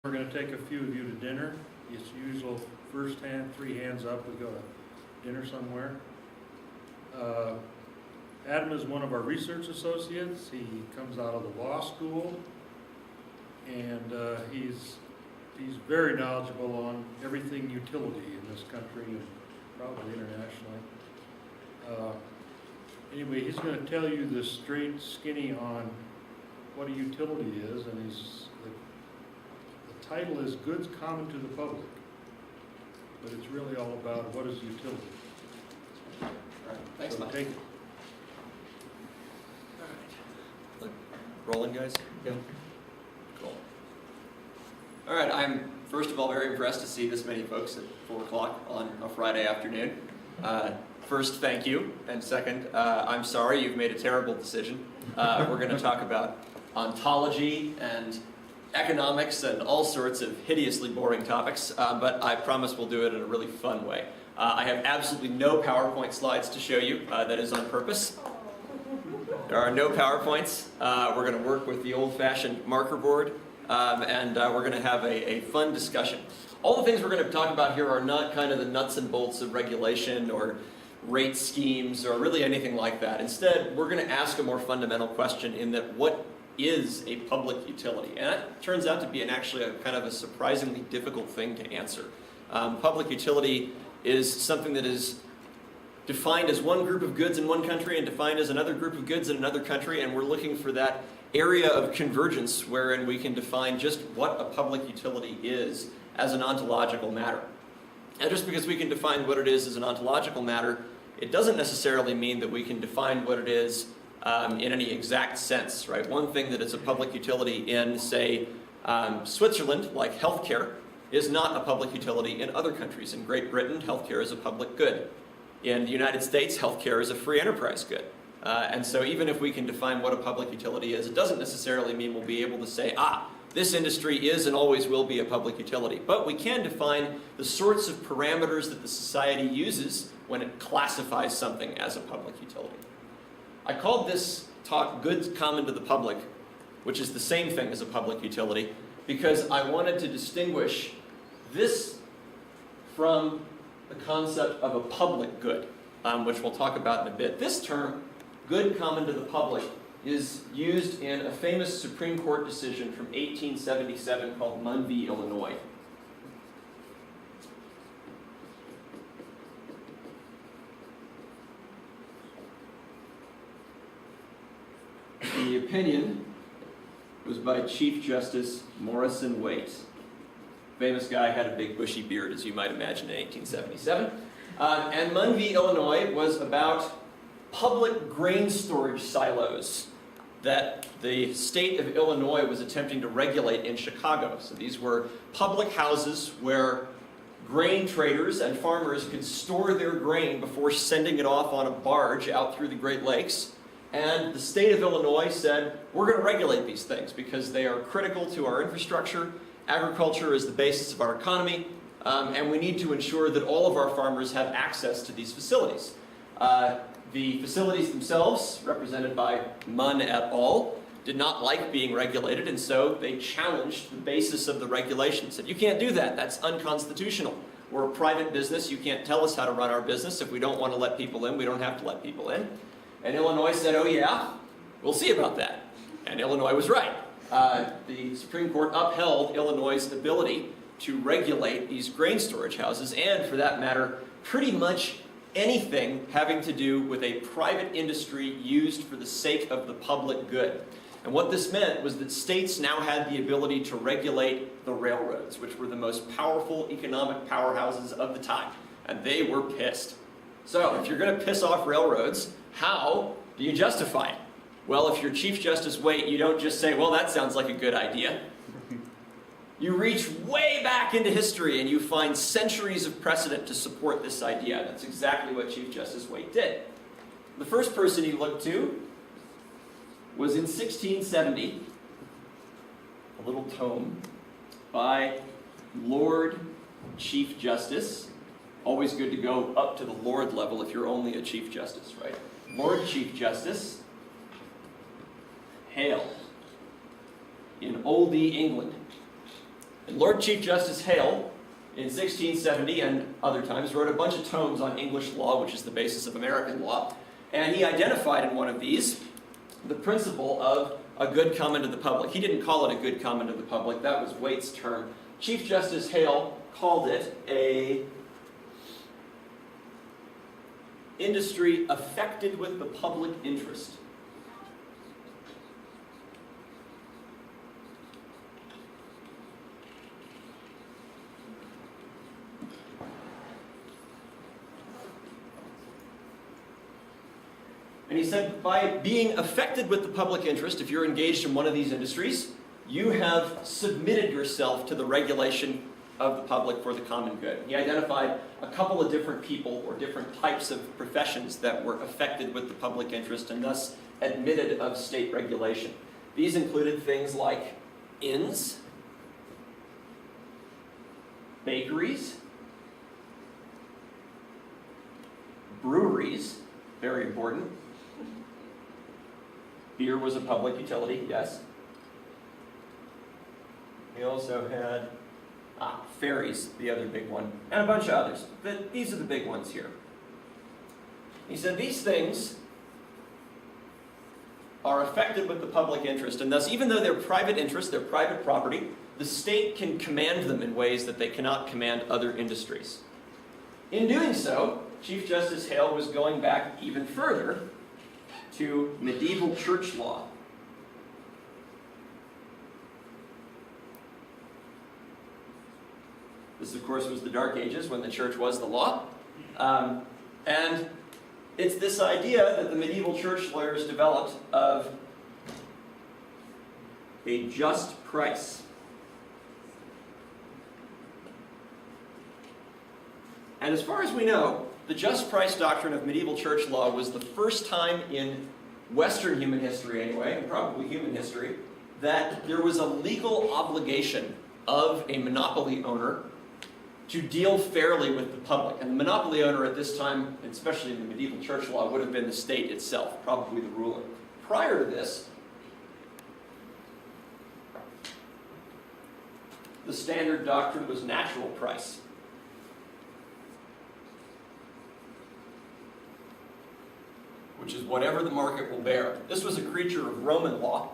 We're going to take a few of you to dinner. It's usual first hand, 3 hands up, we go to dinner somewhere. Adam is one of our research associates. He comes out of the law school, and he's very knowledgeable on everything utility in this country and probably internationally. Anyway, he's going to tell you the straight skinny on what a utility is, and the title is Goods Common to the Public, but it's really all about what is utility. All right, thanks, so Mike. Take it. All right. Rolling, guys? Yeah. Cool. All right, I'm first of all very impressed to see this many folks at 4 o'clock on a Friday afternoon. First, thank you, and second, I'm sorry you've made a terrible decision. We're going to talk about ontology and economics and all sorts of hideously boring topics, but I promise we'll do it in a really fun way. I have absolutely no PowerPoint slides to show you. That is on purpose. There are no PowerPoints. We're going to work with the old-fashioned marker board, and we're going to have a fun discussion. All the things we're going to talk about here are not kind of the nuts and bolts of regulation or rate schemes or really anything like that. Instead, we're going to ask a more fundamental question in that what is a public utility? And that turns out to be actually a kind of a surprisingly difficult thing to answer. Public utility is something that is defined as one group of goods in one country and defined as another group of goods in another country, and we're looking for that area of convergence wherein we can define just what a public utility is as an ontological matter. And just because we can define what it is as an ontological matter, it doesn't necessarily mean that we can define what it is in any exact sense, right? One thing that is a public utility in, say, Switzerland, like healthcare, is not a public utility in other countries. In Great Britain, healthcare is a public good. In the United States, healthcare is a free enterprise good. And so even if we can define what a public utility is, it doesn't necessarily mean we'll be able to say, this industry is and always will be a public utility. But we can define the sorts of parameters that the society uses when it classifies something as a public utility. I called this talk Goods Common to the Public, which is the same thing as a public utility, because I wanted to distinguish this from the concept of a public good, which we'll talk about in a bit. This term, good common to the public, is used in a famous Supreme Court decision from 1877 called Mundy, Illinois. The opinion was by Chief Justice Morrison Waite. Famous guy, had a big bushy beard, as you might imagine, in 1877. And Mundy, Illinois was about public grain storage silos that the state of Illinois was attempting to regulate in Chicago. So these were public houses where grain traders and farmers could store their grain before sending it off on a barge out through the Great Lakes. And the state of Illinois said, we're going to regulate these things because they are critical to our infrastructure. Agriculture is the basis of our economy, and we need to ensure that all of our farmers have access to these facilities. The facilities themselves, represented by Munn et al., did not like being regulated, and so they challenged the basis of the regulation. Said, you can't do that, that's unconstitutional. We're a private business, you can't tell us how to run our business. If we don't want to let people in, we don't have to let people in. And Illinois said, oh yeah, we'll see about that. And Illinois was right. The Supreme Court upheld Illinois' ability to regulate these grain storage houses, and for that matter, pretty much anything having to do with a private industry used for the sake of the public good. And what this meant was that states now had the ability to regulate the railroads, which were the most powerful economic powerhouses of the time. And they were pissed. So if you're going to piss off railroads, how do you justify it? Well, if you're Chief Justice Waite, you don't just say, well, that sounds like a good idea. You reach way back into history and you find centuries of precedent to support this idea. That's exactly what Chief Justice Waite did. The first person he looked to was in 1670, a little tome by Lord Chief Justice. Always good to go up to the Lord level if you're only a Chief Justice, right? Lord Chief Justice Hale in oldie England. And Lord Chief Justice Hale, in 1670 and other times, wrote a bunch of tomes on English law, which is the basis of American law. And he identified in one of these the principle of a good common to the public. He didn't call it a good common to the public. That was Waite's term. Chief Justice Hale called it a industry affected with the public interest. And he said, by being affected with the public interest, if you're engaged in one of these industries, you have submitted yourself to the regulation of the public for the common good. He identified a couple of different people or different types of professions that were affected with the public interest and thus admitted of state regulation. These included things like inns, bakeries, breweries, very important. Beer was a public utility, yes. We also had ferries, the other big one, and a bunch of others. But these are the big ones here. He said these things are affected with the public interest, and thus even though they're private interest, they're private property, the state can command them in ways that they cannot command other industries. In doing so, Chief Justice Hale was going back even further to medieval church law. This, of course, was the Dark Ages when the church was the law. And it's this idea that the medieval church lawyers developed of a just price. And as far as we know, the just price doctrine of medieval church law was the first time in Western human history anyway, and probably human history, that there was a legal obligation of a monopoly owner to deal fairly with the public. And the monopoly owner at this time, especially in the medieval church law, would have been the state itself, probably the ruler. Prior to this, the standard doctrine was natural price. Which is whatever the market will bear. This was a creature of Roman law,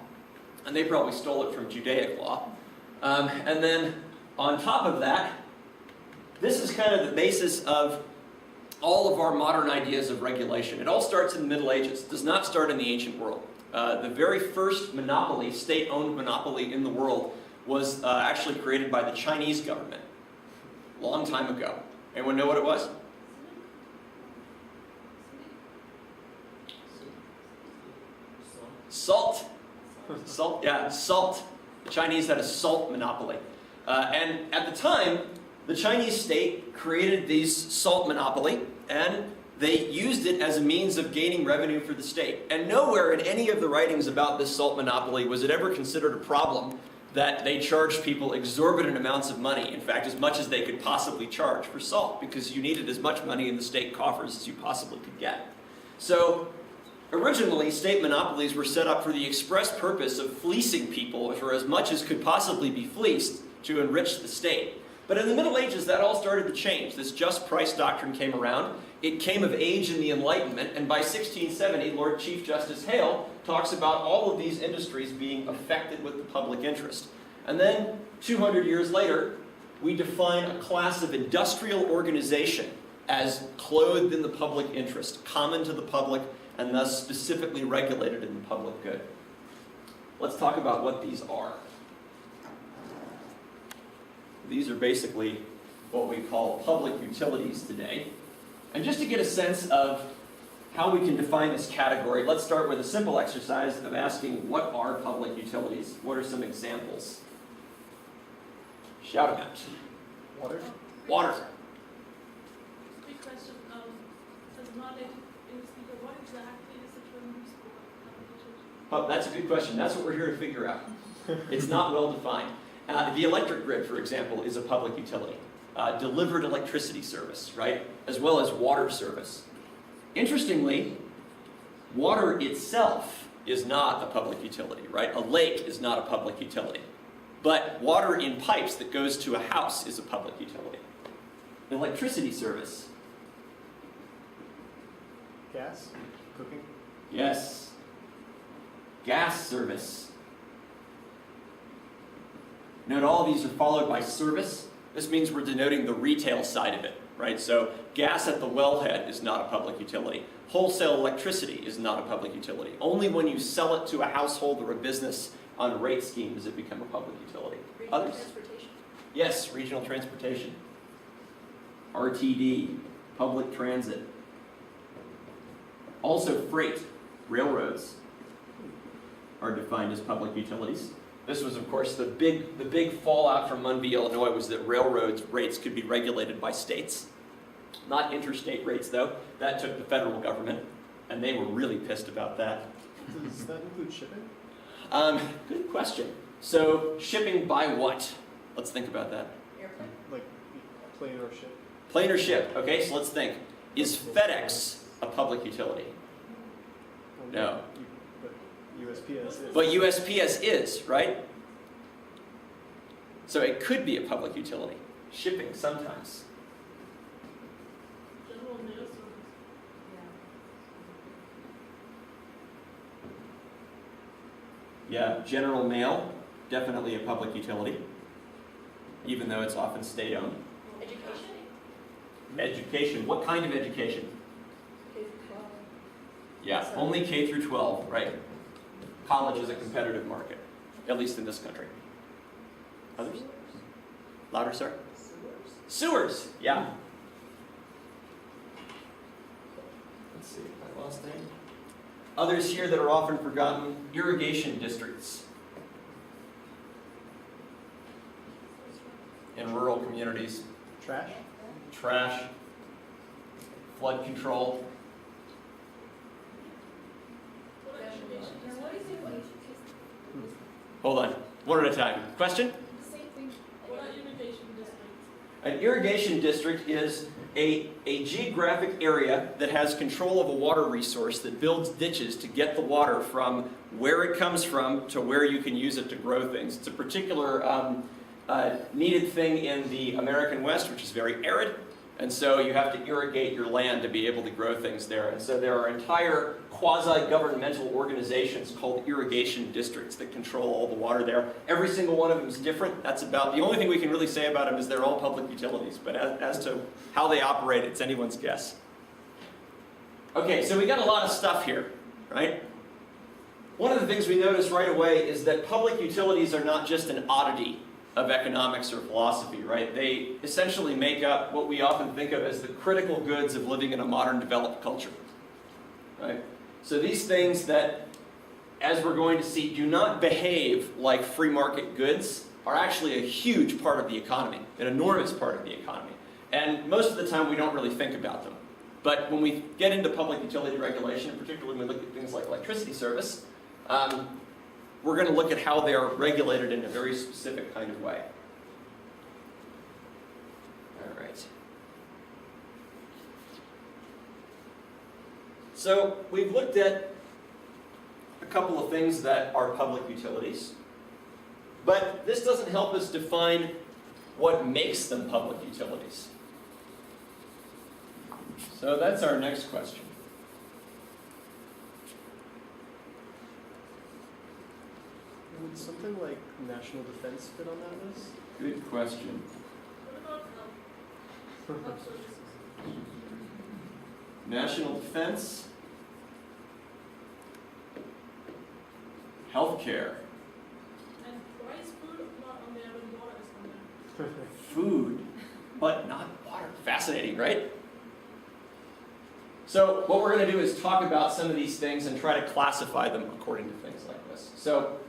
and they probably stole it from Judaic law. And then on top of that, this is kind of the basis of all of our modern ideas of regulation. It all starts in the Middle Ages. It does not start in the ancient world. The very first monopoly, state-owned monopoly in the world, was actually created by the Chinese government a long time ago. Anyone know what it was? Salt. Salt, yeah, salt. The Chinese had a salt monopoly. And at the time, the Chinese state created these salt monopoly, and they used it as a means of gaining revenue for the state. And nowhere in any of the writings about this salt monopoly was it ever considered a problem that they charged people exorbitant amounts of money, in fact, as much as they could possibly charge for salt, because you needed as much money in the state coffers as you possibly could get. So, originally, state monopolies were set up for the express purpose of fleecing people for as much as could possibly be fleeced to enrich the state. But in the Middle Ages, that all started to change. This just price doctrine came around. It came of age in the Enlightenment, and by 1670, Lord Chief Justice Hale talks about all of these industries being affected with the public interest. And then, 200 years later, we define a class of industrial organization as clothed in the public interest, common to the public, and thus specifically regulated in the public good. Let's talk about what these are. These are basically what we call public utilities today. And just to get a sense of how we can define this category, let's start with a simple exercise of asking, what are public utilities? What are some examples? Shout them out. Water? Water. Big question. As non-native English speaker, what exactly is the term used for public utility? Oh, that's a good question. That's what we're here to figure out. It's not well defined. The electric grid, for example, is a public utility. Delivered electricity service, right? As well as water service. Interestingly, water itself is not a public utility, right? A lake is not a public utility. But water in pipes that goes to a house is a public utility. Electricity service. Gas? Cooking? Yes. Gas service. Note all of these are followed by service. This means we're denoting the retail side of it, right? So gas at the wellhead is not a public utility. Wholesale electricity is not a public utility. Only when you sell it to a household or a business on a rate scheme does it become a public utility. Regional Others? transportation. Yes, regional transportation. RTD, public transit. Also freight, railroads are defined as public utilities. This was, of course, the big fallout from Mundy, Illinois was that railroads rates could be regulated by states. Not interstate rates, though. That took the federal government, and they were really pissed about that. Does that include shipping? Good question. So, shipping by what? Let's think about that. Airplane. Like plane or ship? Plane or ship? Okay, so let's think. Is FedEx a public utility? No. But USPS is. But USPS is, right? So it could be a public utility. Shipping, sometimes. General mail service. Yeah, general mail, definitely a public utility, even though it's often state-owned. Education. Education, what kind of education? K-12. Yeah, only K through 12, right? College is a competitive market, at least in this country. Others? Louder, sir? Sewers, yeah. Let's see if I lost any. Others here that are often forgotten, irrigation districts in rural communities. Trash? Trash, flood control. What education is What is it? Hold on, one at a time. Question? The same thing. What are irrigation districts? An irrigation district is a geographic area that has control of a water resource that builds ditches to get the water from where it comes from to where you can use it to grow things. It's a particular needed thing in the American West, which is very arid, and so you have to irrigate your land to be able to grow things there. And so there are entire quasi-governmental organizations called irrigation districts that control all the water there. Every single one of them is different. That's about the only thing we can really say about them is they're all public utilities, but as to how they operate, it's anyone's guess. Okay, so we got a lot of stuff here, right? One of the things we notice right away is that public utilities are not just an oddity of economics or philosophy, right? They essentially make up what we often think of as the critical goods of living in a modern developed culture, right? So these things that, as we're going to see, do not behave like free market goods are actually a huge part of the economy, an enormous part of the economy. And most of the time we don't really think about them. But when we get into public utility regulation, and particularly when we look at things like electricity service, we're going to look at how they are regulated in a very specific kind of way. All right. So we've looked at a couple of things that are public utilities, but this doesn't help us define what makes them public utilities. So that's our next question. Would something like national defense fit on that list? Good question. What about health services? National defense, healthcare, And why is food not on there when water is on there? food, but not water. Fascinating, right? So what we're going to do is talk about some of these things and try to classify them according to things like this. So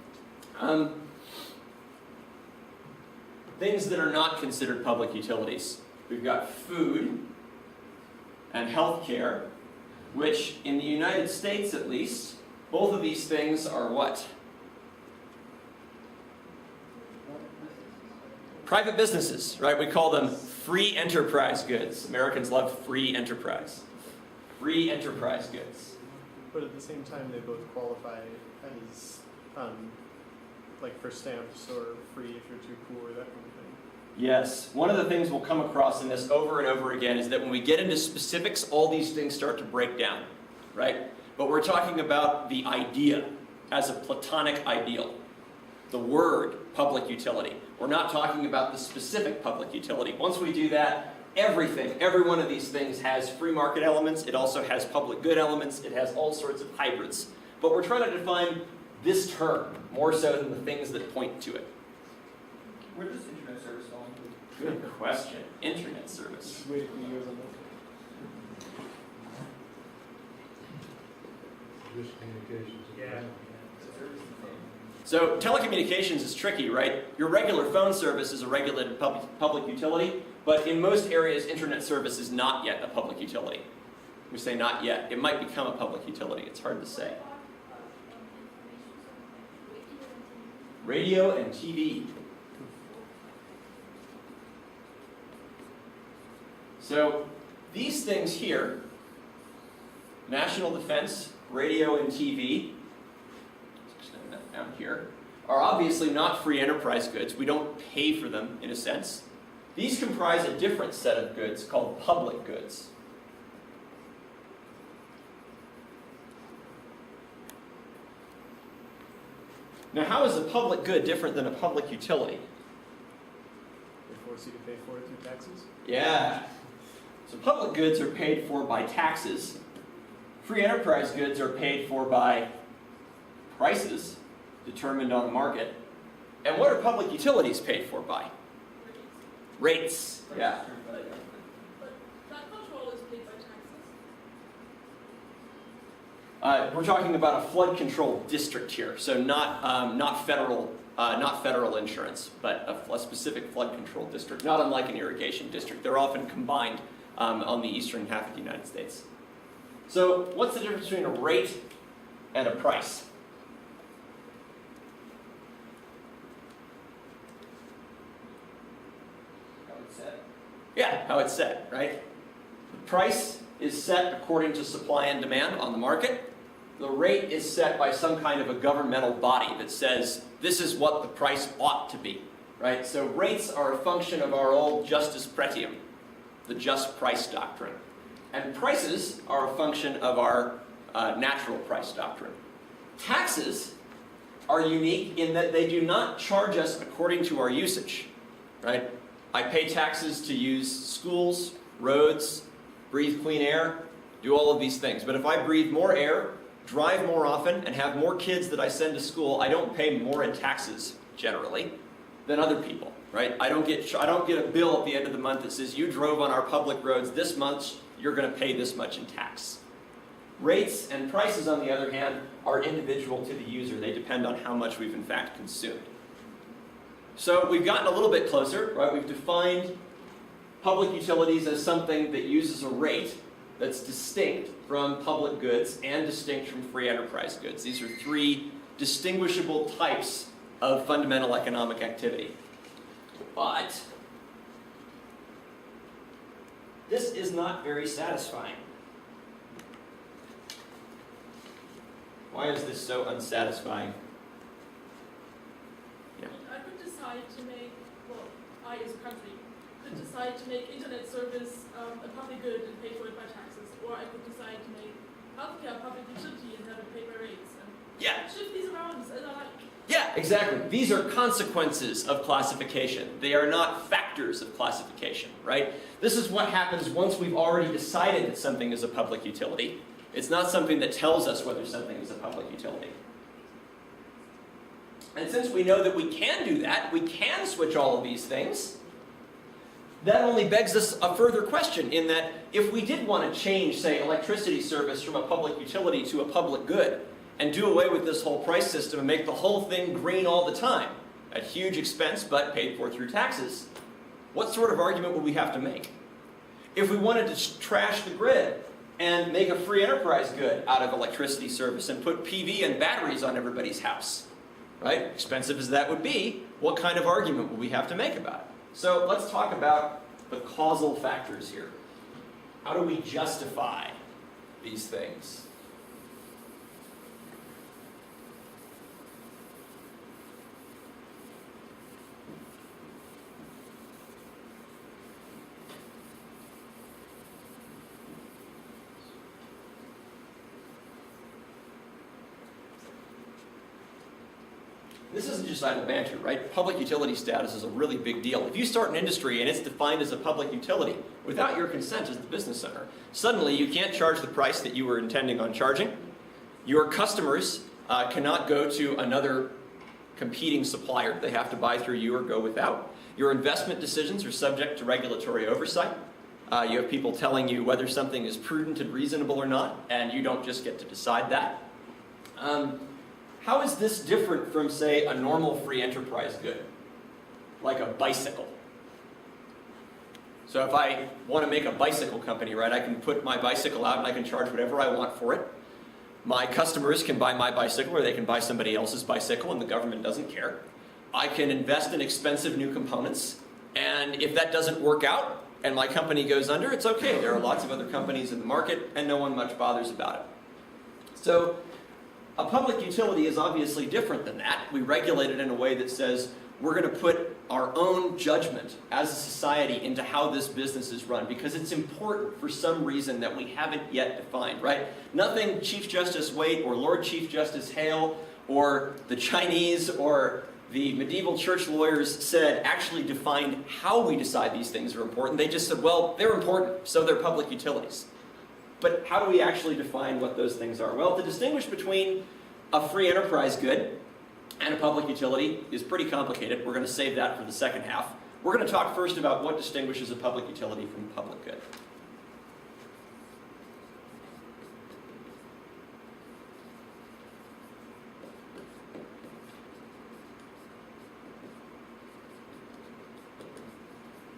things that are not considered public utilities. We've got food and healthcare, which in the United States at least, both of these things are what? Private businesses, right? We call them free enterprise goods. Americans love free enterprise. Free enterprise goods. But at the same time, they both qualify as like for stamps or free if you're too poor, that kind of thing. Yes. One of the things we'll come across in this over and over again is that when we get into specifics, all these things start to break down, right? But we're talking about the idea as a platonic ideal. The word public utility. We're not talking about the specific public utility. Once we do that, every one of these things has free market elements. It also has public good elements. It has all sorts of hybrids. But we're trying to define this term more so than the things that point to it. Where does internet service fall into? Good question. Internet service. Just wait for you guys on that. Just communications. Yeah. So telecommunications is tricky, right? Your regular phone service is a regulated public utility, but in most areas, internet service is not yet a public utility. We say not yet. It might become a public utility. It's hard to say. Radio and TV. So these things here, national defense, radio and TV, let's extend that down here, are obviously not free enterprise goods. We don't pay for them in a sense. These comprise a different set of goods called public goods. Now, how is a public good different than a public utility? They force you to pay for it through taxes. Yeah. So public goods are paid for by taxes. Free enterprise goods are paid for by prices determined on the market. And what are public utilities paid for by? Rates. Yeah. But that control is paid by taxes. We're talking about a flood control district here, so not federal insurance, but a specific flood control district, not unlike an irrigation district. They're often combined on the eastern half of the United States. So what's the difference between a rate and a price? How it's set. Yeah, how it's set, right? The price is set according to supply and demand on the market. The rate is set by some kind of a governmental body that says this is what the price ought to be, right? So rates are a function of our old justus pretium, the just price doctrine. And prices are a function of our natural price doctrine. Taxes are unique in that they do not charge us according to our usage, right? I pay taxes to use schools, roads, breathe clean air, do all of these things. But if I breathe more air, drive more often, and have more kids that I send to school, I don't pay more in taxes, generally, than other people, right? I don't get a bill at the end of the month that says, you drove on our public roads this much, you're going to pay this much in tax. Rates and prices, on the other hand, are individual to the user. They depend on how much we've in fact consumed. So we've gotten a little bit closer, right? We've defined public utilities as something that uses a rate that's distinct from public goods and distinct from free enterprise goods. These are three distinguishable types of fundamental economic activity. But this is not very satisfying. Why is this so unsatisfying? Yeah. I could decide to make, well, I as a country could decide to make internet service a public good and pay for it by taxes, or I could decide to make healthcare a public utility and have it paid by rates. And Yeah. shift these around as I like. Yeah, exactly. These are consequences of classification. They are not factors of classification, right? This is what happens once we've already decided that something is a public utility. It's not something that tells us whether something is a public utility. And since we know that we can do that, we can switch all of these things, that only begs us a further question in that if we did want to change, say, electricity service from a public utility to a public good, and do away with this whole price system and make the whole thing green all the time, at huge expense but paid for through taxes, what sort of argument would we have to make? If we wanted to trash the grid and make a free enterprise good out of electricity service and put PV and batteries on everybody's house, right? Expensive as that would be, what kind of argument would we have to make about it? So let's talk about the causal factors here. How do we justify these things? this isn't just idle banter, right? Public utility status is a really big deal. If you start an industry and it's defined as a public utility without your consent as the business owner, suddenly you can't charge the price that you were intending on charging. Your customers cannot go to another competing supplier. They have to buy through you or go without. Your investment decisions are subject to regulatory oversight. You have people telling you whether something is prudent and reasonable or not, and you don't just get to decide that. How is this different from, say, a normal free enterprise good, like a bicycle? So if I want to make a bicycle company, right, I can put my bicycle out and I can charge whatever I want for it. My customers can buy my bicycle or they can buy somebody else's bicycle and the government doesn't care. I can invest in expensive new components, and if that doesn't work out and my company goes under, it's okay. There are lots of other companies in the market and no one much bothers about it. So a public utility is obviously different than that. We regulate it in a way that says we're going to put our own judgment as a society into how this business is run because it's important for some reason that we haven't yet defined, right? Nothing Chief Justice Waite or Lord Chief Justice Hale or the Chinese or the medieval church lawyers said actually defined how we decide these things are important. They just said, well, they're important, so they're public utilities. But how do we actually define what those things are? Well, to distinguish between a free enterprise good and a public utility is pretty complicated. We're going to save that for the second half. We're going to talk first about what distinguishes a public utility from a public good.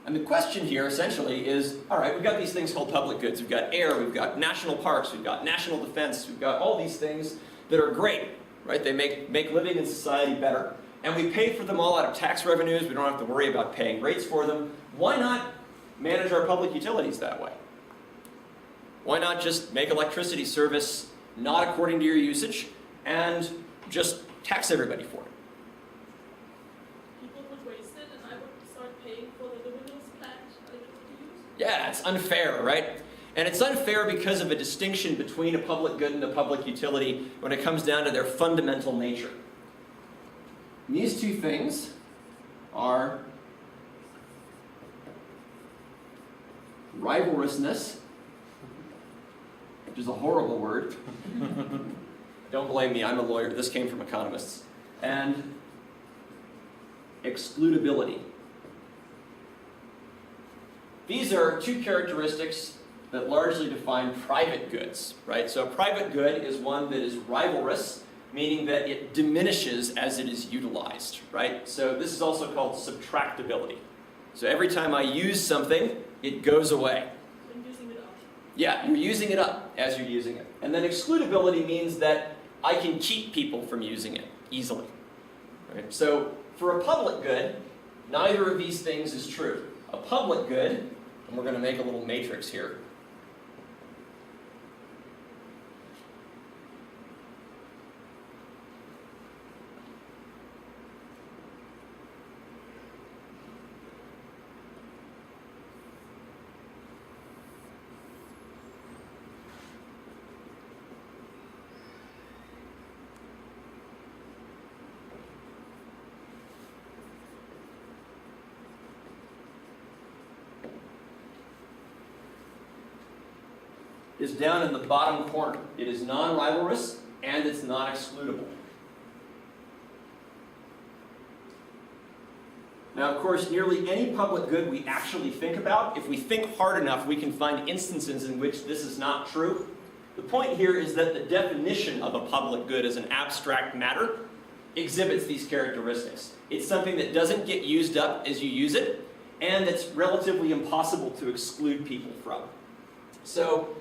And the question here essentially is, all right, we've got these things called public goods. We've got air, we've got national parks, we've got national defense, we've got all these things that are great, right? They make living in society better. And we pay for them all out of tax revenues. We don't have to worry about paying rates for them. Why not manage our public utilities that way? Why not just make electricity service not according to your usage and just tax everybody for it? People would waste it, and I would start paying for the luminous plant electricity use. Yeah, it's unfair, right? And it's unfair because of a distinction between a public good and a public utility when it comes down to their fundamental nature. And these two things are rivalrousness, which is a horrible word. Don't blame me, I'm a lawyer. This came from economists. And excludability. These are two characteristics that largely define private goods, right? So a private good is one that is rivalrous, meaning that it diminishes as it is utilized, right? So this is also called subtractability. So every time I use something, it goes away. I'm using it up. Yeah, you're using it up as you're using it. And then excludability means that I can keep people from using it easily, right? So for a public good, neither of these things is true. A public good, and we're going to make a little matrix here. Is down in the bottom corner. It is non-rivalrous and it's non-excludable. Now, of course, nearly any public good we actually think about, if we think hard enough, we can find instances in which this is not true. The point here is that the definition of a public good as an abstract matter exhibits these characteristics. It's something that doesn't get used up as you use it, and it's relatively impossible to exclude people from. So,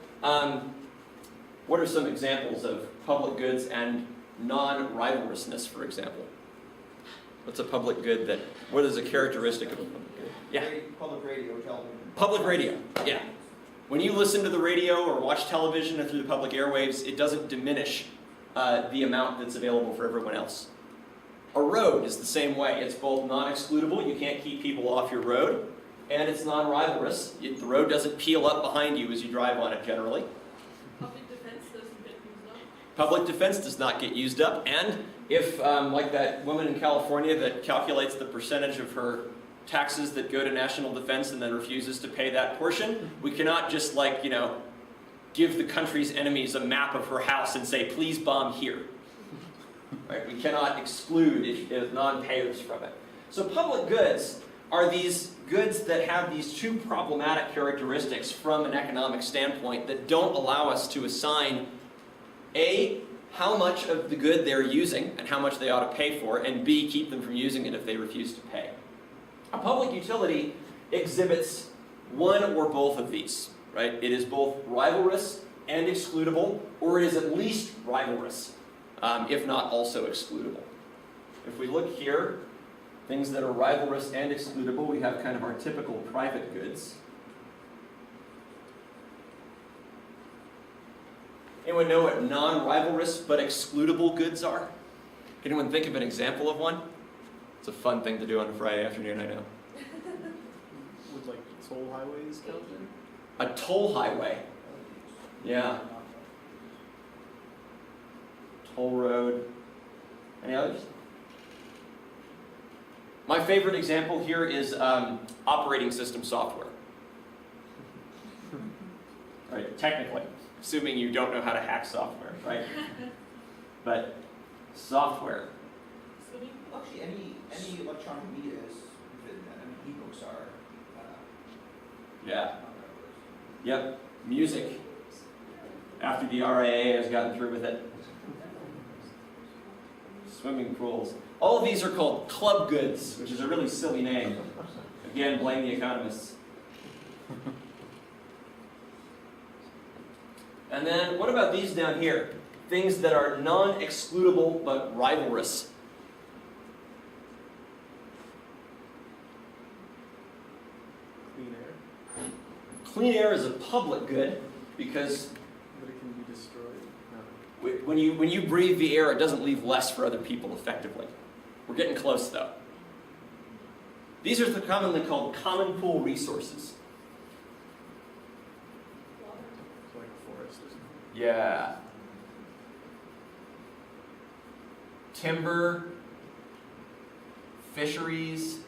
what are some examples of public goods and non-rivalrousness, for example? What's a public good that, what is a characteristic of a public good? Yeah. Public radio, television. Public radio, yeah. When you listen to the radio or watch television through the public airwaves, it doesn't diminish the amount that's available for everyone else. A road is the same way. It's both non-excludable, you can't keep people off your road, and it's non-rivalrous. The road doesn't peel up behind you as you drive on it generally. Public defense doesn't get used up. Public defense does not get used up, and if, like that woman in California that calculates the percentage of her taxes that go to national defense and then refuses to pay that portion, we cannot just like, give the country's enemies a map of her house and say, please bomb here. Right? We cannot exclude non-payers from it. So public goods are these goods that have these two problematic characteristics from an economic standpoint that don't allow us to assign A, how much of the good they're using and how much they ought to pay for, and B, keep them from using it if they refuse to pay. A public utility exhibits one or both of these, right? It is both rivalrous and excludable, or it is at least rivalrous, if not also excludable. If we look here, things that are rivalrous and excludable, we have kind of our typical private goods. Anyone know what non-rivalrous but excludable goods are? Can anyone think of an example of one? It's a fun thing to do on a Friday afternoon, I know. Would like toll highways count then? A toll highway. Yeah. Toll road. Any others? My favorite example here is operating system software. Right, technically, assuming you don't know how to hack software, right? But software. Actually, any electronic media is within that. I mean, ebooks are. Yeah. non-rivalrous. Yep. Music. After the RASEI has gotten through with it. Swimming pools. All of these are called club goods, which is a really silly name. Again, blame the economists. And then, what about these down here? Things that are non-excludable but rivalrous. Clean air, Clean air is a public good because but it can be destroyed. No. when you breathe the air, it doesn't leave less for other people effectively. We're getting close though. These are commonly called common pool resources. Like a forest or something. Yeah. Timber, fisheries,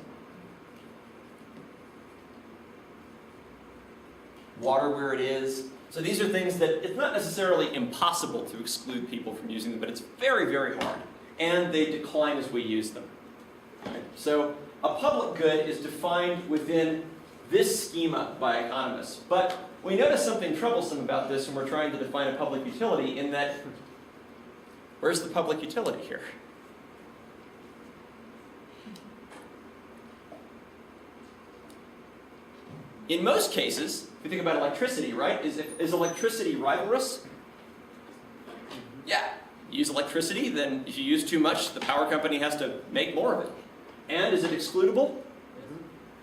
water where it is. So these are things that it's not necessarily impossible to exclude people from using them, but it's very, very hard. And they decline as we use them. Right? So a public good is defined within this schema by economists. But we notice something troublesome about this when we're trying to define a public utility in that, where's the public utility here? In most cases, if you think about electricity, right? Is electricity rivalrous? Yeah. You use electricity, then if you use too much, the power company has to make more of it. And is it excludable?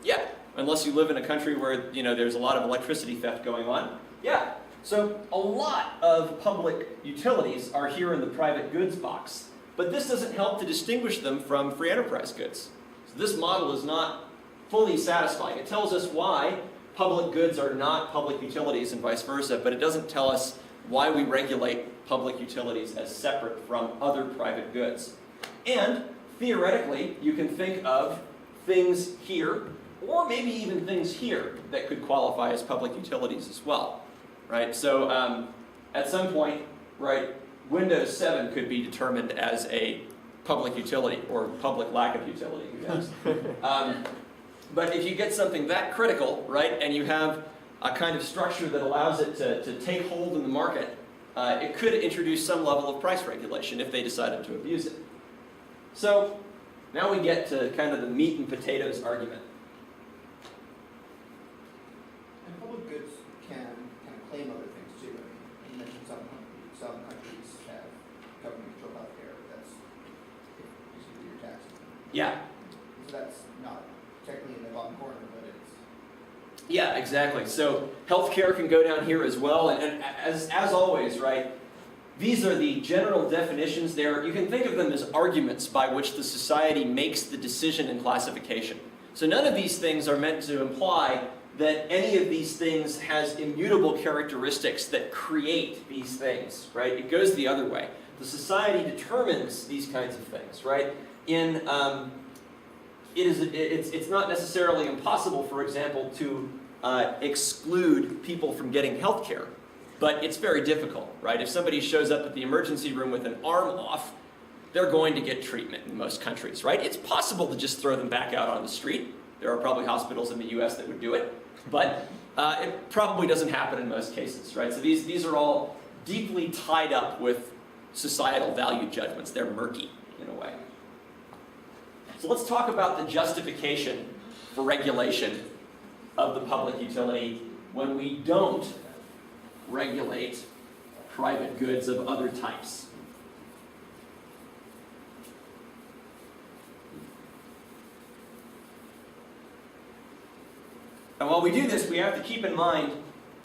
Yeah. Unless you live in a country where, there's a lot of electricity theft going on. Yeah. So a lot of public utilities are here in the private goods box. But this doesn't help to distinguish them from free enterprise goods. So this model is not fully satisfying. It tells us why public goods are not public utilities and vice versa, but it doesn't tell us why we regulate public utilities as separate from other private goods. And theoretically, you can think of things here, or maybe even things here, that could qualify as public utilities as well, right? So at some point, right, Windows 7 could be determined as a public utility, or public lack of utility, who knows? But if you get something that critical, right, and you have a kind of structure that allows it to take hold in the market, it could introduce some level of price regulation if they decided to abuse it. So now we get to kind of the meat and potatoes argument. And public goods can kind of claim other things too. I mean, you mentioned some countries have government-controlled healthcare. That's basically your taxes. Yeah. So that's not technically in the bottom corner, but it's. Yeah, exactly. So healthcare can go down here as well, and as always, right? These are the general definitions there. You can think of them as arguments by which the society makes the decision and classification. So none of these things are meant to imply that any of these things has immutable characteristics that create these things, right? It goes the other way. The society determines these kinds of things, right? It's not necessarily impossible, for example, to exclude people from getting health care, but it's very difficult, right? If somebody shows up at the emergency room with an arm off, they're going to get treatment in most countries, right? It's possible to just throw them back out on the street. There are probably hospitals in the US that would do it, but it probably doesn't happen in most cases, right? So these are all deeply tied up with societal value judgments. They're murky in a way. So let's talk about the justification for regulation of the public utility when we don't regulate private goods of other types. And while we do this, we have to keep in mind,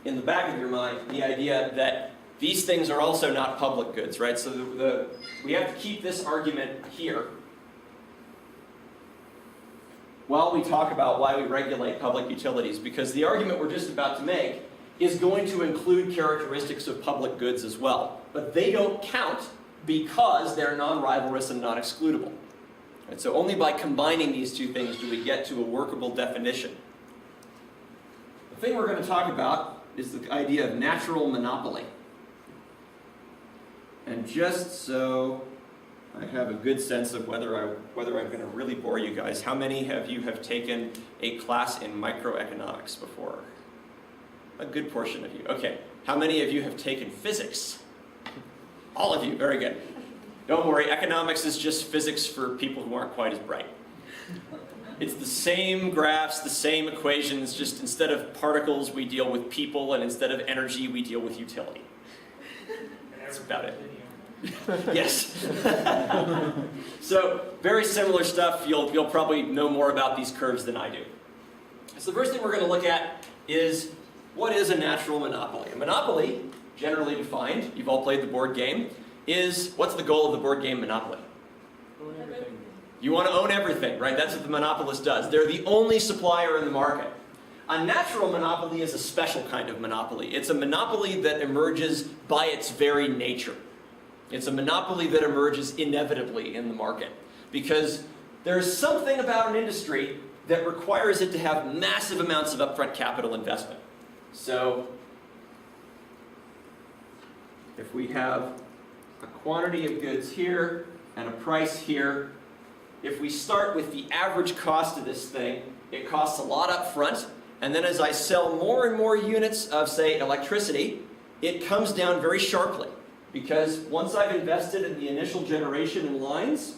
in the back of your mind, the idea that these things are also not public goods, right? So we have to keep this argument here while we talk about why we regulate public utilities, because the argument we're just about to make is going to include characteristics of public goods as well. But they don't count because they're non-rivalrous and non-excludable. And so only by combining these two things do we get to a workable definition. The thing we're going to talk about is the idea of natural monopoly. And just so I have a good sense of whether I'm going to really bore you guys, how many of you have taken a class in microeconomics before? A good portion of you. Okay. How many of you have taken physics? All of you. Very good. Don't worry, economics is just physics for people who aren't quite as bright. It's the same graphs, the same equations, just instead of particles, we deal with people, and instead of energy, we deal with utility. That's about it. Yes. So, very similar stuff. You'll probably know more about these curves than I do. So the first thing we're going to look at is, what is a natural monopoly? A monopoly, generally defined, you've all played the board game, is, what's the goal of the board game Monopoly? Own everything. You want to own everything, right? That's what the monopolist does. They're the only supplier in the market. A natural monopoly is a special kind of monopoly. It's a monopoly that emerges by its very nature. It's a monopoly that emerges inevitably in the market because there's something about an industry that requires it to have massive amounts of upfront capital investment. So, if we have a quantity of goods here and a price here, if we start with the average cost of this thing, it costs a lot up front, and then as I sell more and more units of, say, electricity, it comes down very sharply. Because once I've invested in the initial generation in lines,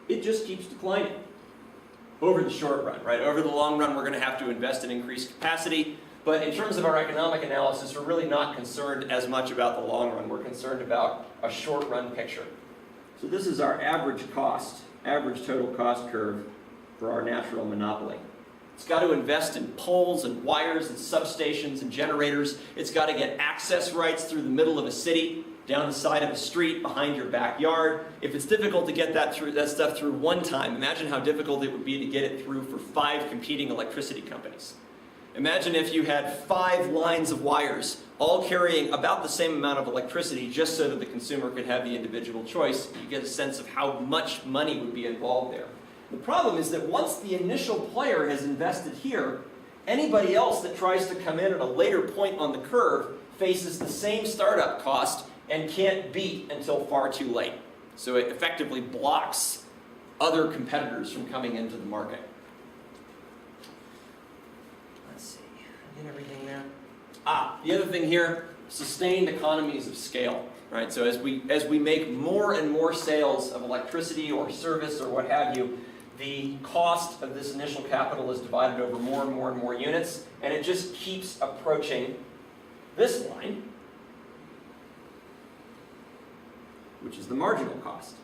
it just keeps declining over the short run, right? Over the long run, we're going to have to invest in increased capacity. But in terms of our economic analysis, we're really not concerned as much about the long run. We're concerned about a short run picture. So this is our average cost, average total cost curve for our natural monopoly. It's got to invest in poles and wires and substations and generators. It's got to get access rights through the middle of a city, down the side of a street, behind your backyard. If it's difficult to get that stuff through one time, imagine how difficult it would be to get it through for 5 competing electricity companies. Imagine if you had 5 lines of wires, all carrying about the same amount of electricity just so that the consumer could have the individual choice. You get a sense of how much money would be involved there. The problem is that once the initial player has invested here, anybody else that tries to come in at a later point on the curve faces the same startup cost and can't beat until far too late. So it effectively blocks other competitors from coming into the market. Let's see, get everything there. The other thing here, sustained economies of scale, right? So as we make more and more sales of electricity or service or what have you, the cost of this initial capital is divided over more and more and more units, and it just keeps approaching this line, which is the marginal cost.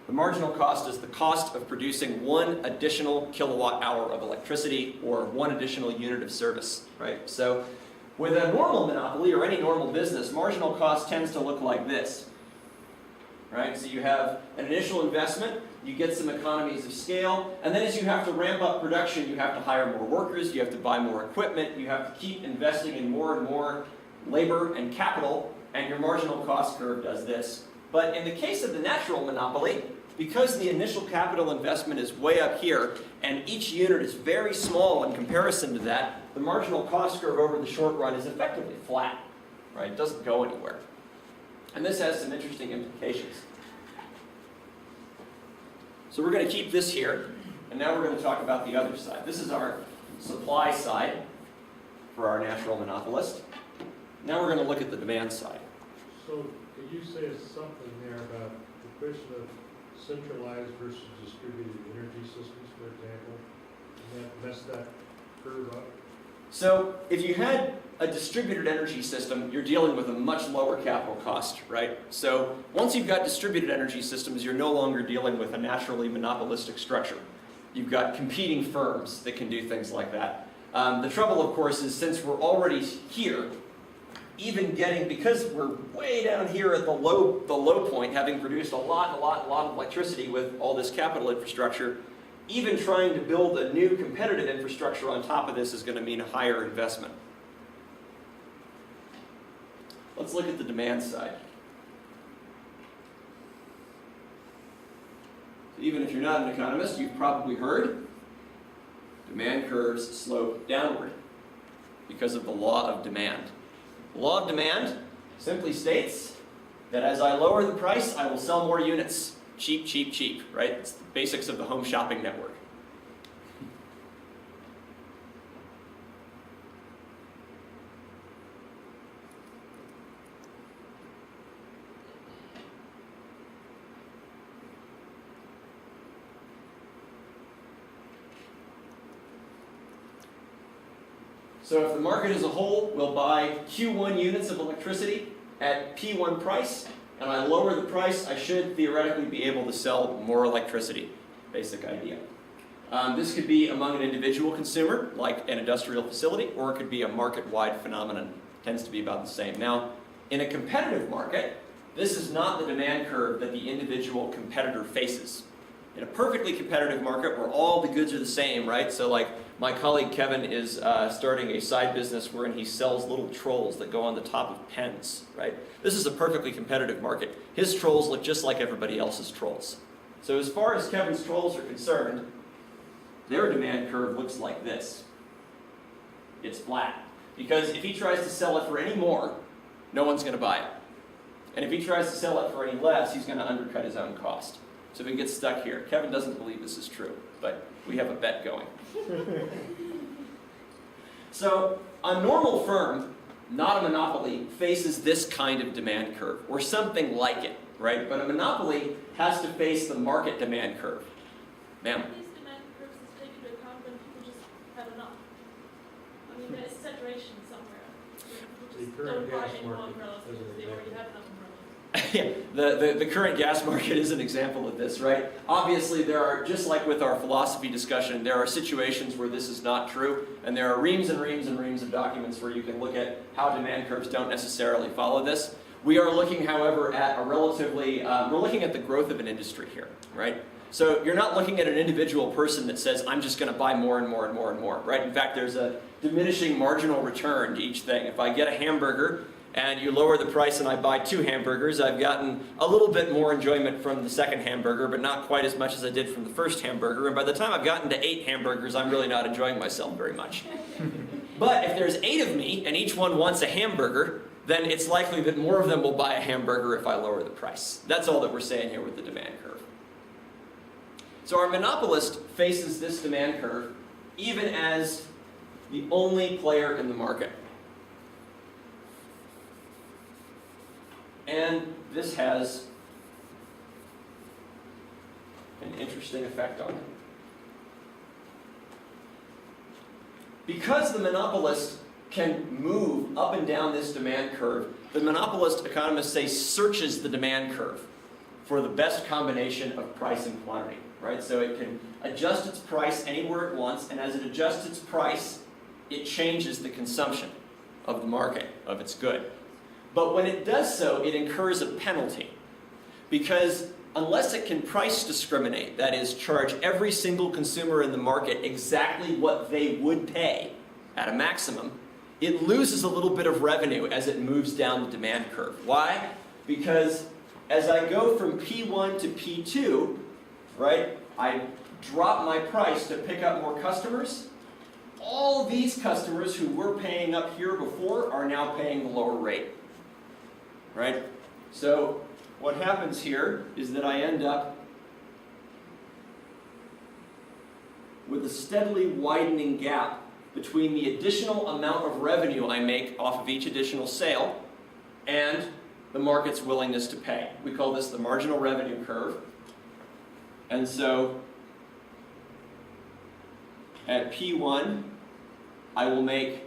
The marginal cost is the cost of producing 1 additional kilowatt hour of electricity or 1 additional unit of service, right? So with a normal monopoly or any normal business, marginal cost tends to look like this, right? So you have an initial investment you get some economies of scale, and then as you have to ramp up production, you have to hire more workers, you have to buy more equipment, you have to keep investing in more and more labor and capital, and your marginal cost curve does this. But in the case of the natural monopoly, because the initial capital investment is way up here, and each unit is very small in comparison to that, the marginal cost curve over the short run is effectively flat, right? It doesn't go anywhere. And this has some interesting implications. So we're going to keep this here, and now we're going to talk about the other side. This is our supply side for our natural monopolist. Now we're going to look at the demand side. So could you say something there about the question of centralized versus distributed energy systems, for example? And that mess that curve up? So if you had a distributed energy system, you're dealing with a much lower capital cost, right? So once you've got distributed energy systems, you're no longer dealing with a naturally monopolistic structure. You've got competing firms that can do things like that. The trouble, of course, is since we're already here, even getting, because we're way down here at the low point, having produced a lot of electricity with all this capital infrastructure, even trying to build a new competitive infrastructure on top of this is going to mean a higher investment. Let's look at the demand side. So even if you're not an economist, you've probably heard demand curves slope downward because of the law of demand. The law of demand simply states that as I lower the price, I will sell more units. Cheap, cheap, cheap, right? It's the basics of the home shopping network. So if the market as a whole will buy Q1 units of electricity at P1 price, and I lower the price, I should theoretically be able to sell more electricity. Basic idea. This could be among an individual consumer, like an industrial facility, or it could be a market-wide phenomenon. Tends to be about the same. Now, in a competitive market, this is not the demand curve that the individual competitor faces. In a perfectly competitive market where all the goods are the same, right? So like my colleague Kevin is starting a side business wherein he sells little trolls that go on the top of pens, right? This is a perfectly competitive market. His trolls look just like everybody else's trolls. So as far as Kevin's trolls are concerned, their demand curve looks like this. It's flat. Because if he tries to sell it for any more, no one's going to buy it. And if he tries to sell it for any less, he's going to undercut his own cost. So if he gets stuck here, Kevin doesn't believe this is true, but we have a bet going. So a normal firm, not a monopoly, faces this kind of demand curve, or something like it, right? But a monopoly has to face the market demand curve. Ma'am? These demand curves is taken into account when people just have enough. I mean, there's saturation somewhere. Where people The just current don't buy gas any more market umbrellas as an because they already example. have enough umbrellas. Yeah, the current gas market is an example of this, right? Obviously, there are, just like with our philosophy discussion, there are situations where this is not true, and there are reams and reams and reams of documents where you can look at how demand curves don't necessarily follow this. We are looking, however, at a relatively, we're looking at the growth of an industry here, right? So you're not looking at an individual person that says, I'm just going to buy more and more and more and more, right? In fact, there's a diminishing marginal return to each thing. If I get a hamburger, and you lower the price and I buy 2 hamburgers, I've gotten a little bit more enjoyment from the second hamburger, but not quite as much as I did from the first hamburger. And by the time I've gotten to 8 hamburgers, I'm really not enjoying myself very much. But if there's 8 of me and each one wants a hamburger, then it's likely that more of them will buy a hamburger if I lower the price. That's all that we're saying here with the demand curve. So our monopolist faces this demand curve even as the only player in the market. And this has an interesting effect on it. Because the monopolist can move up and down this demand curve, the monopolist, economists say, searches the demand curve for the best combination of price and quantity, right? So it can adjust its price anywhere it wants, and as it adjusts its price, it changes the consumption of the market, of its good. But when it does so, it incurs a penalty. Because unless it can price discriminate, that is, charge every single consumer in the market exactly what they would pay at a maximum, it loses a little bit of revenue as it moves down the demand curve. Why? Because as I go from P1 to P2, right, I drop my price to pick up more customers. All these customers who were paying up here before are now paying the lower rate, right? So what happens here is that I end up with a steadily widening gap between the additional amount of revenue I make off of each additional sale and the market's willingness to pay. We call this the marginal revenue curve. And so at P1, I will make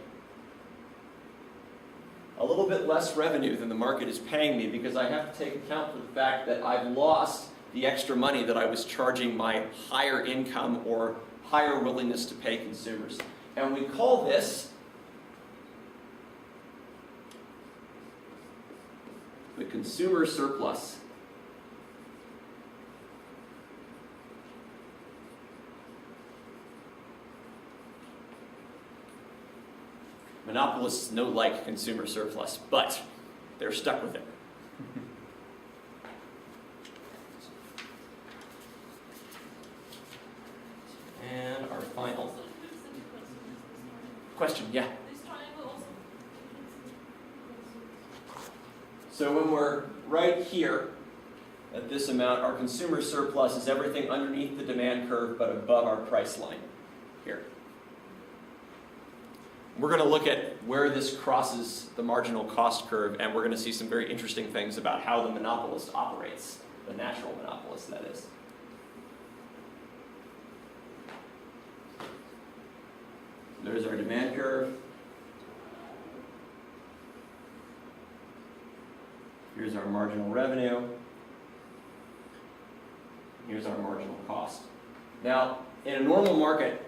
a little bit less revenue than the market is paying me because I have to take account for the fact that I've lost the extra money that I was charging my higher income or higher willingness to pay consumers. And we call this the consumer surplus. Monopolists don't like consumer surplus, but they're stuck with it. And our final Also, there's a question, yeah. this triangle also. So when we're right here at this amount, our consumer surplus is everything underneath the demand curve but above our price line here. We're going to look at where this crosses the marginal cost curve, and we're going to see some very interesting things about how the monopolist operates, the natural monopolist, that is. There's our demand curve. Here's our marginal revenue. Here's our marginal cost. Now, in a normal market,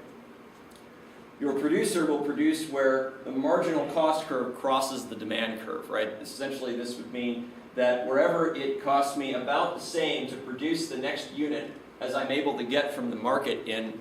your producer will produce where the marginal cost curve crosses the demand curve, right? Essentially, this would mean that wherever it costs me about the same to produce the next unit as I'm able to get from the market in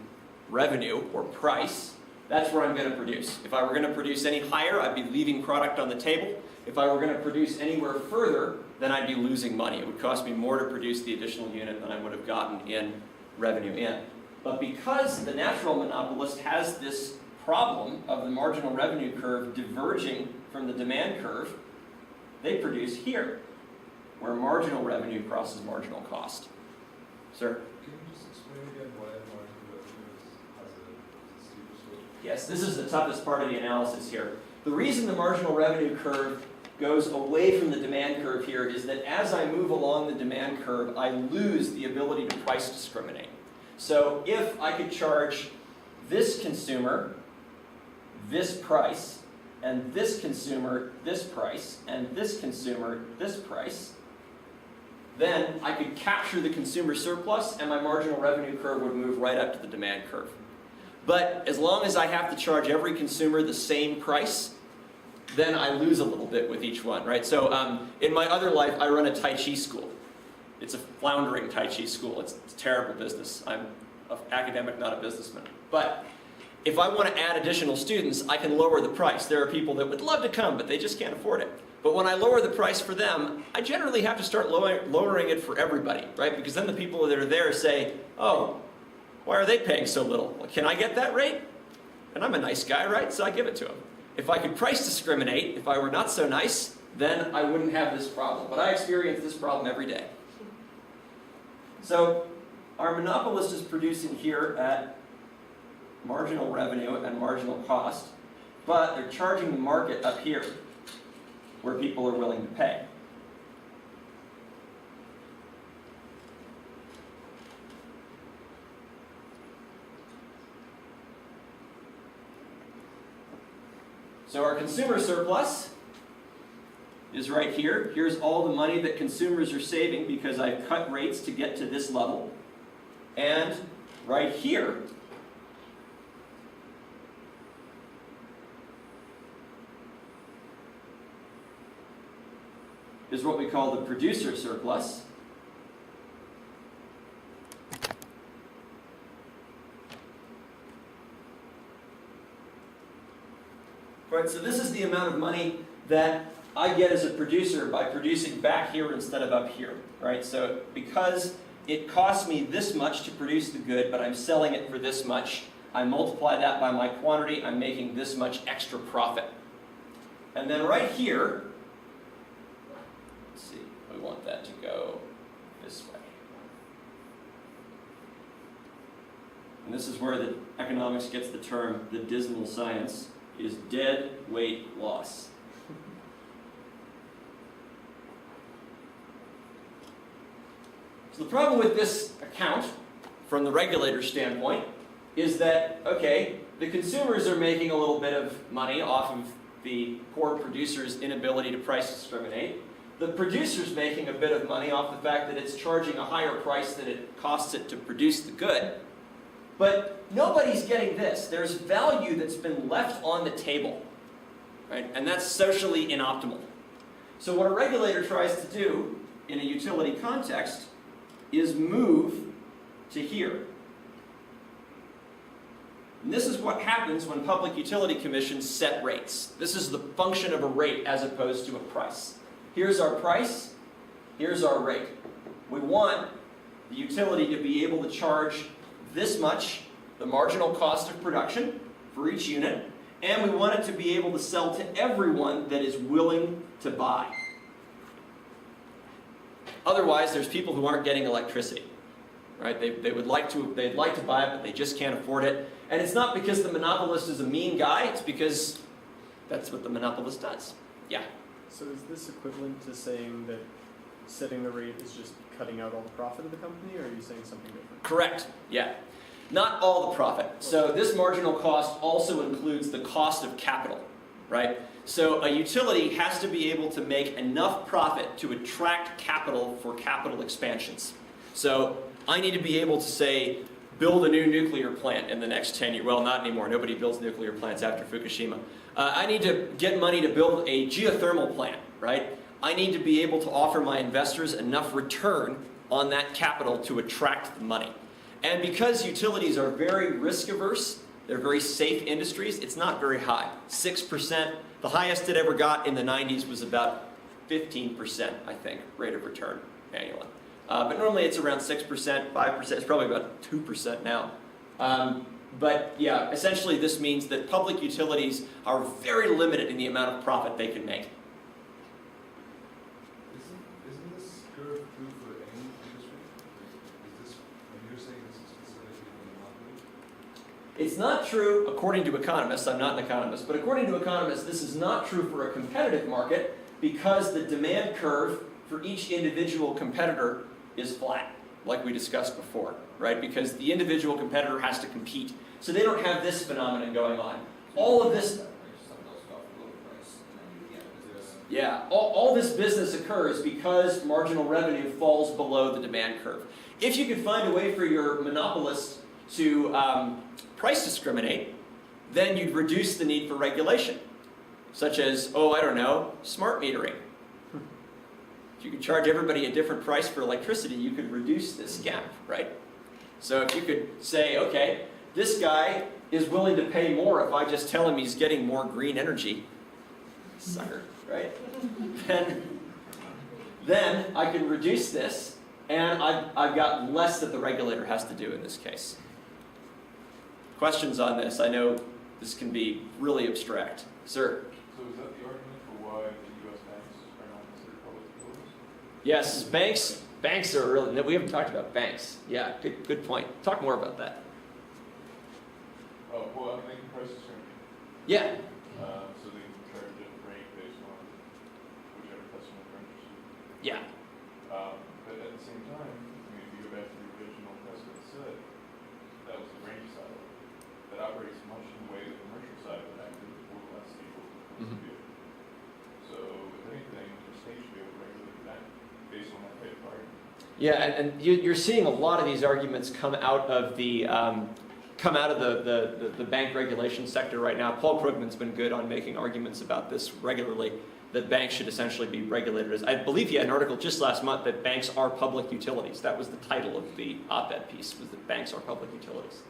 revenue or price, that's where I'm going to produce. If I were going to produce any higher, I'd be leaving product on the table. If I were going to produce anywhere further, then I'd be losing money. It would cost me more to produce the additional unit than I would have gotten in revenue in. But because the natural monopolist has this problem of the marginal revenue curve diverging from the demand curve, they produce here, where marginal revenue crosses marginal cost. Sir? Can you just explain again why marginal revenue has a steeper slope? Yes, this is the toughest part of the analysis here. The reason the marginal revenue curve goes away from the demand curve here is that as I move along the demand curve, I lose the ability to price discriminate. So if I could charge this consumer this price, and this consumer this price, and this consumer this price, then I could capture the consumer surplus and my marginal revenue curve would move right up to the demand curve. But as long as I have to charge every consumer the same price, then I lose a little bit with each one, right? So in my other life, I run a Tai Chi school. It's a floundering Tai Chi school. It's a terrible business. I'm an academic, not a businessman. But if I want to add additional students, I can lower the price. There are people that would love to come, but they just can't afford it. But when I lower the price for them, I generally have to start lowering it for everybody, right? Because then the people that are there say, oh, why are they paying so little? Well, can I get that rate? And I'm a nice guy, right? So I give it to them. If I could price discriminate, if I were not so nice, then I wouldn't have this problem. But I experience this problem every day. So our monopolist is producing here at marginal revenue and marginal cost, but they're charging the market up here where people are willing to pay. So our consumer surplus is right here. Here's all the money that consumers are saving because I've cut rates to get to this level. And right here is what we call the producer surplus. Right, so this is the amount of money that I get as a producer by producing back here instead of up here, right? So because it costs me this much to produce the good, but I'm selling it for this much, I multiply that by my quantity, I'm making this much extra profit. And then right here, let's see, we want that to go this way. And this is where the economics gets the term, the dismal science, is dead weight loss. So the problem with this account, from the regulator's standpoint, is that, okay, the consumers are making a little bit of money off of the poor producer's inability to price discriminate. The producer's making a bit of money off the fact that it's charging a higher price than it costs it to produce the good. But nobody's getting this. There's value that's been left on the table, right? And that's socially inoptimal. So what a regulator tries to do in a utility context is move to here. And this is what happens when public utility commissions set rates. This is the function of a rate as opposed to a price. Here's our price, here's our rate. We want the utility to be able to charge this much, the marginal cost of production for each unit, and we want it to be able to sell to everyone that is willing to buy. Otherwise, there's people who aren't getting electricity, right? They'd like to buy it, but they just can't afford it. And it's not because the monopolist is a mean guy, it's because that's what the monopolist does. Yeah? So is this equivalent to saying that setting the rate is just cutting out all the profit of the company, or are you saying something different? Correct, yeah. Not all the profit. So this marginal cost also includes the cost of capital, right? So a utility has to be able to make enough profit to attract capital for capital expansions. So I need to be able to say, build a new nuclear plant in the next 10 years. Well, not anymore. Nobody builds nuclear plants after Fukushima. I need to get money to build a geothermal plant, right? I need to be able to offer my investors enough return on that capital to attract the money. And because utilities are very risk averse, they're very safe industries, it's not very high. 6%, the highest it ever got in the 90s was about 15%, I think, rate of return annually. But normally it's around 6%, 5%, it's probably about 2% now. But yeah, essentially this means that public utilities are very limited in the amount of profit they can make. Isn't this curve true for any industry? Is this, when you're saying this is specifically for monopoly? It's not true according to economists, I'm not an economist, but according to economists this is not true for a competitive market because the demand curve for each individual competitor is flat, like we discussed before, right? Because the individual competitor has to compete. So they don't have this phenomenon going on. All of this, yeah, all this business occurs because marginal revenue falls below the demand curve. If you could find a way for your monopolist to price discriminate, then you'd reduce the need for regulation, such as, oh, I don't know, smart metering. If you could charge everybody a different price for electricity, you could reduce this gap, right? So if you could say, okay, this guy is willing to pay more if I just tell him he's getting more green energy, sucker, right? Then I can reduce this, and I've got less that the regulator has to do in this case. Questions on this? I know this can be really abstract. Sir? So is that the argument for why the U.S. banks are not considered public utilities? Yes, banks are really, we haven't talked about banks. Yeah, good point. Talk more about that. Oh, well, they can price discriminate. Yeah. So they can charge a different rate based on whichever customer they're interested in. Yeah. But at the same time, I mean, if you go back to the original precedent set, that was the range side of it. That operates much in the way the commercial side of it acted before the last state was Mhm. built. So if anything, the state should be able to regulate that based on that type of argument. Yeah, and you're seeing a lot of these arguments come out of the bank regulation sector right now. Paul Krugman's been good on making arguments about this regularly, that banks should essentially be regulated as, I believe he had an article just last month that banks are public utilities. That was the title of the op-ed piece, was that banks are public utilities.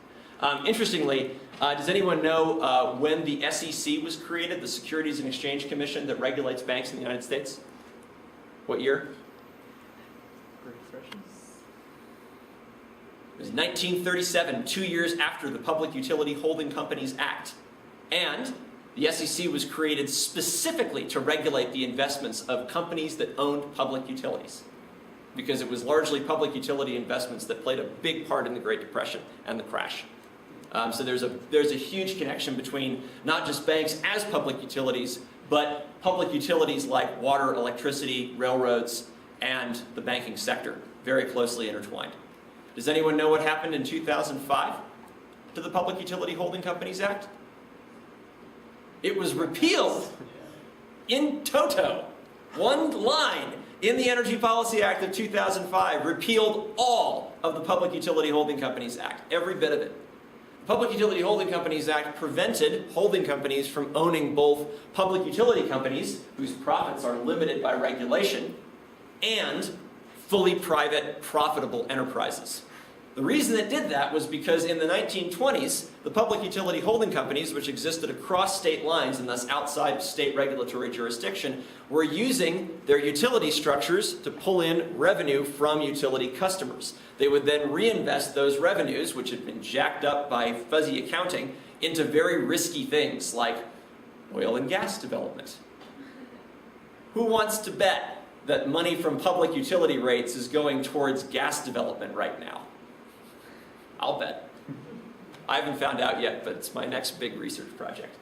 Interestingly, does anyone know when the SEC was created, the Securities and Exchange Commission that regulates banks in the United States? What year? Great Depression? It was 1937, 2 years after the Public Utility Holding Companies Act. And the SEC was created specifically to regulate the investments of companies that owned public utilities, because it was largely public utility investments that played a big part in the Great Depression and the crash. So there's a huge connection between not just banks as public utilities, but public utilities like water, electricity, railroads, and the banking sector, very closely intertwined. Does anyone know what happened in 2005 to the Public Utility Holding Companies Act? It was repealed in toto. One line in the Energy Policy Act of 2005 repealed all of the Public Utility Holding Companies Act, every bit of it. The Public Utility Holding Companies Act prevented holding companies from owning both public utility companies, whose profits are limited by regulation, and fully private, profitable enterprises. The reason it did that was because in the 1920s, the public utility holding companies, which existed across state lines and thus outside state regulatory jurisdiction, were using their utility structures to pull in revenue from utility customers. They would then reinvest those revenues, which had been jacked up by fuzzy accounting, into very risky things like oil and gas development. Who wants to bet that money from public utility rates is going towards gas development right now? I'll bet. I haven't found out yet, but it's my next big research project.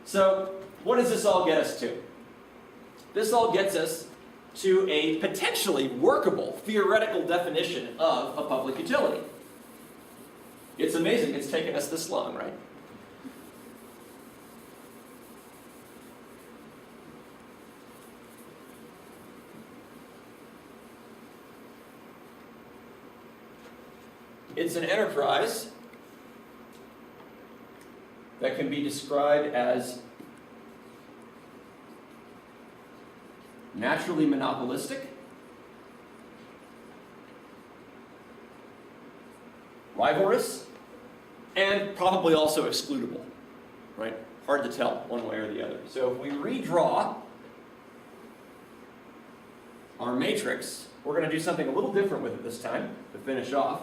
So, what does this all get us to? This all gets us to a potentially workable, theoretical definition of a public utility. It's amazing it's taken us this long, right? It's an enterprise that can be described as naturally monopolistic, rivalrous, and probably also excludable, right? Hard to tell one way or the other. So if we redraw our matrix, we're going to do something a little different with it this time to finish off.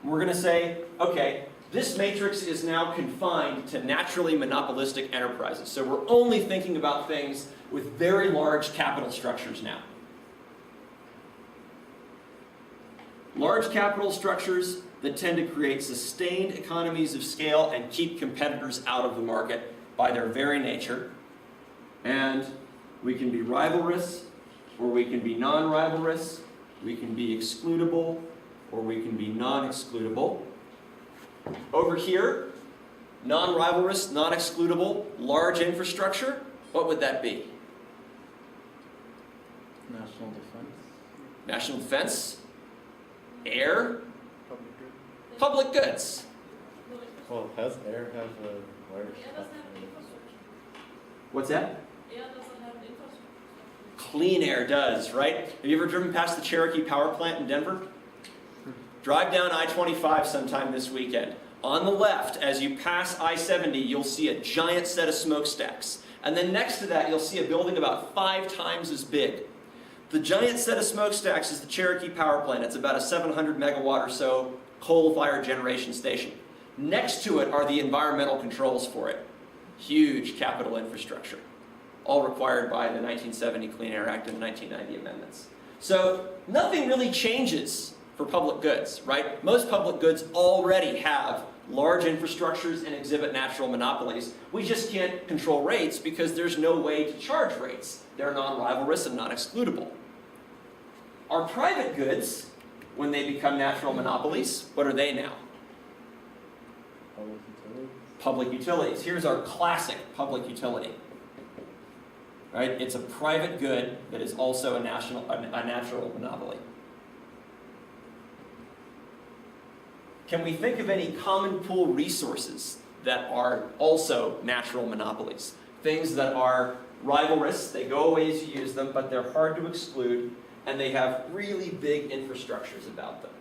We're going to say, okay, this matrix is now confined to naturally monopolistic enterprises. So we're only thinking about things with very large capital structures now. Large capital structures that tend to create sustained economies of scale and keep competitors out of the market by their very nature. And we can be rivalrous, or we can be non-rivalrous, we can be excludable, or we can be non-excludable. Over here, non-rivalrous, non-excludable, large infrastructure, what would that be? National defense. National defense, air, Public good. public goods. Well, does air have a large? Air doesn't have an infrastructure. What's that? Air doesn't have an infrastructure. Clean air does, right? Have you ever driven past the Cherokee Power Plant in Denver? Drive down I-25 sometime this weekend. On the left, as you pass I-70, you'll see a giant set of smokestacks. And then next to that, you'll see a building about 5 times as big. The giant set of smokestacks is the Cherokee Power Plant. It's about a 700 megawatt or so coal-fired generation station. Next to it are the environmental controls for it. Huge capital infrastructure, all required by the 1970 Clean Air Act and the 1990 amendments. So nothing really changes for public goods, right? Most public goods already have large infrastructures and exhibit natural monopolies. We just can't control rates because there's no way to charge rates. They're non-rivalrous and non-excludable. Our private goods, when they become natural monopolies, what are they now? Public utilities. Public utilities. Here's our classic public utility. Right? It's a private good that is also a natural monopoly. Can we think of any common pool resources that are also natural monopolies? Things that are rivalrous, they go away as you use them, but they're hard to exclude, and they have really big infrastructures about them.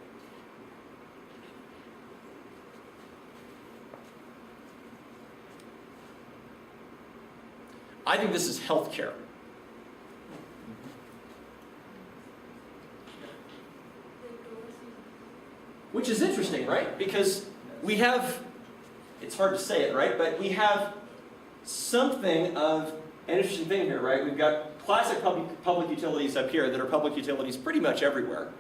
I think this is healthcare. Which is interesting, right? Because we have, it's hard to say it, right? But we have something of an interesting thing here, right? We've got classic public utilities up here that are public utilities pretty much everywhere.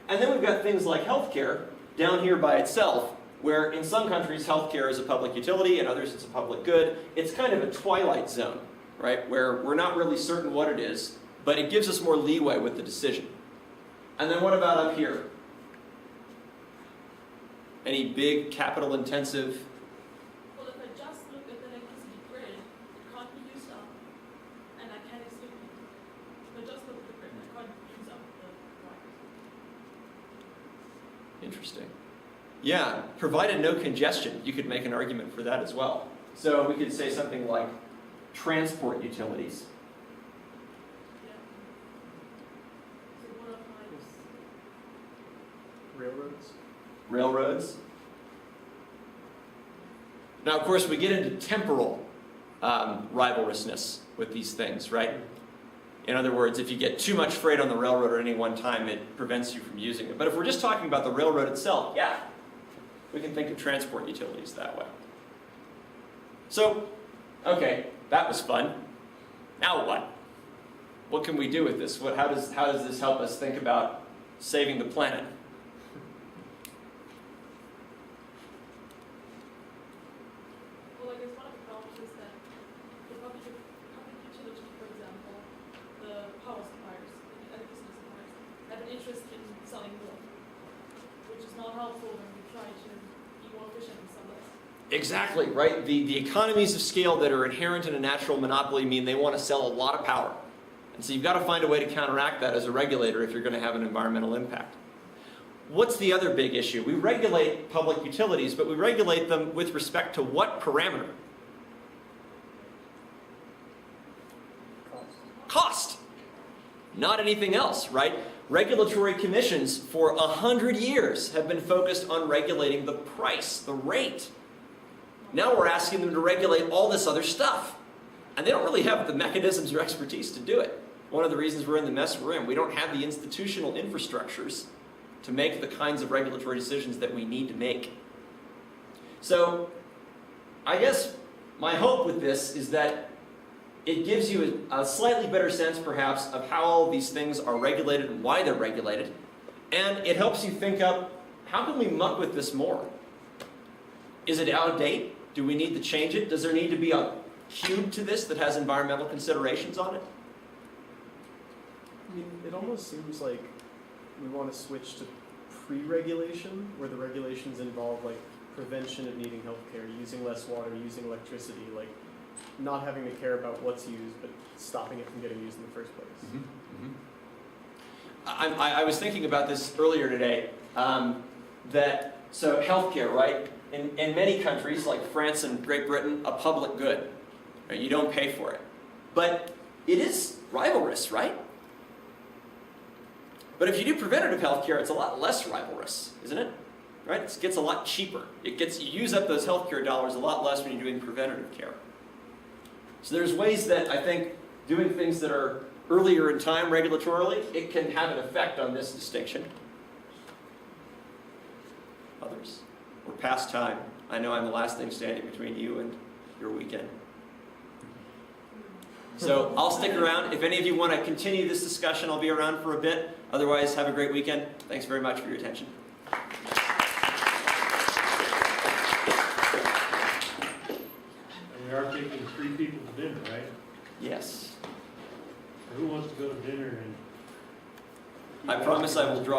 And then we've got things like healthcare down here by itself, where in some countries healthcare is a public utility, in others it's a public good. It's kind of a twilight zone, right? Where we're not really certain what it is, but it gives us more leeway with the decision. And then what about up here? Any big capital intensive? Well, if I just look at the electricity grid, it can't be used up, and I can exclude it. If I just look at the grid, I can't use up the wires. Interesting. Yeah, provided no congestion, you could make an argument for that as well. So we could say something like transport utilities. Yeah. So water pipes. Railroads? Railroads. Now, of course, we get into temporal rivalrousness with these things, right? In other words, if you get too much freight on the railroad at any one time, it prevents you from using it. But if we're just talking about the railroad itself, yeah, we can think of transport utilities that way. So, okay, that was fun. Now what? What can we do with this? How does this help us think about saving the planet? Well, I guess one of the problems is that the public utility, for example, the power suppliers, the electricity suppliers, have an interest in selling more, which is not helpful when we try to be more efficient and sell less. Exactly, right? The economies of scale that are inherent in a natural monopoly mean they want to sell a lot of power. And so you've got to find a way to counteract that as a regulator if you're going to have an environmental impact. What's the other big issue? We regulate public utilities, but we regulate them with respect to what parameter? Cost. Not anything else, right? Regulatory commissions for 100 years have been focused on regulating the price, the rate. Now we're asking them to regulate all this other stuff. And they don't really have the mechanisms or expertise to do it. One of the reasons we're in the mess we're in, we don't have the institutional infrastructures to make the kinds of regulatory decisions that we need to make. So, I guess my hope with this is that it gives you a slightly better sense, perhaps, of how all these things are regulated and why they're regulated. And it helps you think up, how can we muck with this more? Is it out of date? Do we need to change it? Does there need to be a cube to this that has environmental considerations on it? I mean, it almost seems like we want to switch to pre-regulation, where the regulations involve like prevention of needing healthcare, using less water, using electricity, like not having to care about what's used, but stopping it from getting used in the first place. Mm-hmm. Mm-hmm. I was thinking about this earlier today, so healthcare, right? In many countries, like France and Great Britain, a public good. Right? You don't pay for it. But it is rivalrous, right? But if you do preventative healthcare, it's a lot less rivalrous, isn't it? Right? It gets a lot cheaper. You use up those healthcare dollars a lot less when you're doing preventative care. So there's ways that I think doing things that are earlier in time regulatorily, it can have an effect on this distinction. Others? We're past time. I know I'm the last thing standing between you and your weekend. So I'll stick around. If any of you want to continue this discussion, I'll be around for a bit. Otherwise, have a great weekend. Thanks very much for your attention. And we are taking 3 people to dinner, right? Yes. Who wants to go to dinner and? I promise I will draw